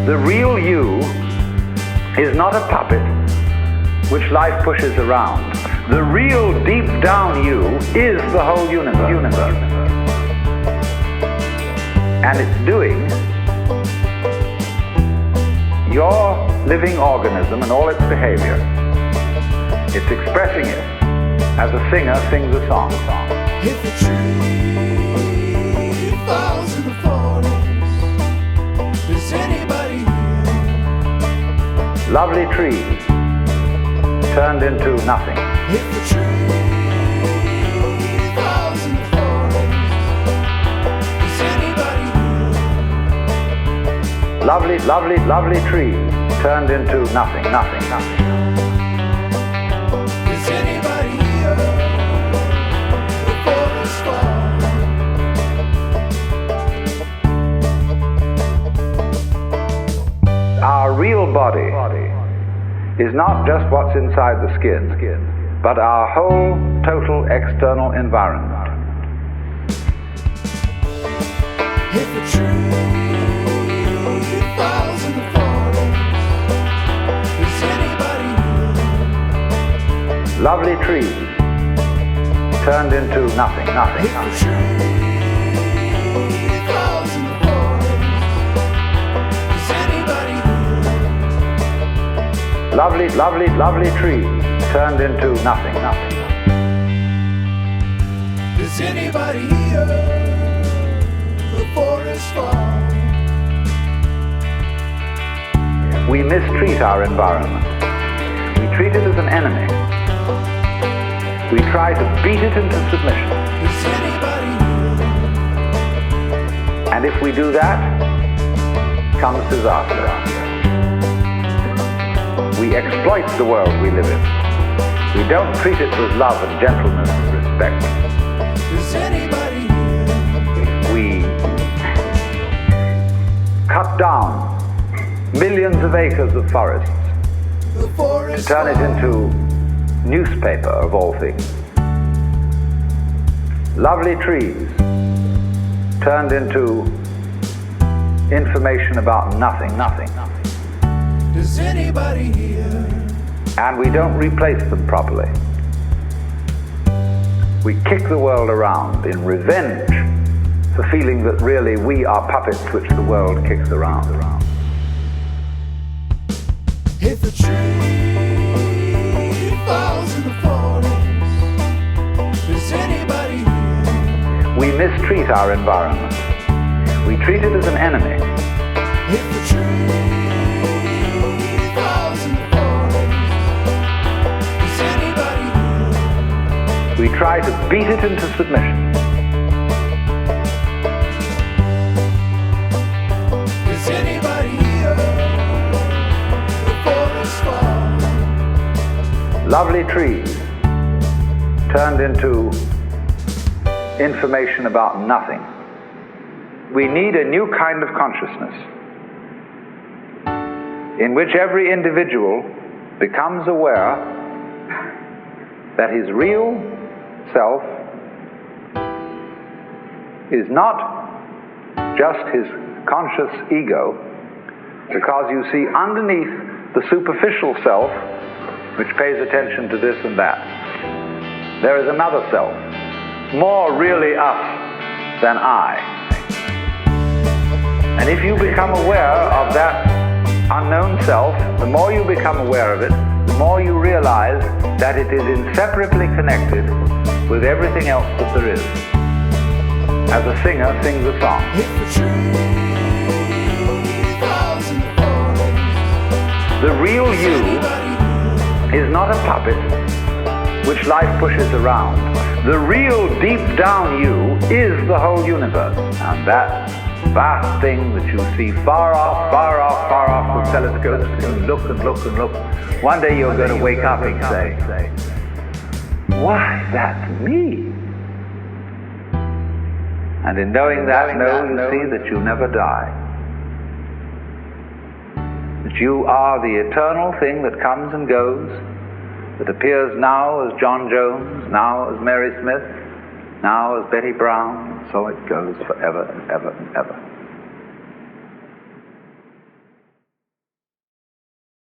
The real you is not a puppet which life pushes around. The real deep down you is the whole universe. And it's doing your living organism and all its behavior. It's expressing it as a singer sings a song. If a tree falls in the forest, is anybody here? Lovely trees turned into nothing. If a tree falls in the forest, is anybody here? Lovely trees turned into nothing. Is anybody here? The forest falls. Our real body is not just what's inside the skin, but our whole total external environment. If a tree falls in the forest, is anybody here? Lovely trees turned into nothing. If a tree falls in the forest, is anybody here? Lovely trees turned into nothing. Is anybody here? The forest falls. We mistreat our environment. We treat it as an enemy. We try to beat it into submission. Is anybody here? And if we do that, comes disaster. We exploit the world we live in. We don't treat it with love and gentleness and respect. Is anybody here? We cut down millions of acres of forests The forest and turn it into newspaper of all things. Lovely trees turned into information about nothing. Is anybody here? And we don't replace them properly. We kick the world around in revenge for feeling that really we are puppets which the world kicks around. If a tree falls in the forest, is anybody here? We mistreat our environment. We treat it as an enemy. If a tree falls in the forest, is anybody here? We try to beat it into submission. Is anybody here? The forest falls. Lovely trees turned into information about nothing. We need a new kind of consciousness in which every individual becomes aware that his real self is not just his conscious ego, because you see underneath the superficial self, which pays attention to this and that, there is another self, more really us than I. And if you become aware of that unknown self, the more you become aware of it, the more you realize that it is inseparably connected with everything else that there is. As a singer sings a song. If a tree falls in the forest, The real you is not a puppet which life pushes around. The real deep down you is the whole universe. And that vast thing that you see far off with telescopes, and look. One day you're going to wake up and say, why, that's me. And in knowing that, you see that you never die. That you are the eternal thing that comes and goes, that appears now as John Jones, now as Mary Smith, now as Betty Brown, and so it goes forever and ever and ever.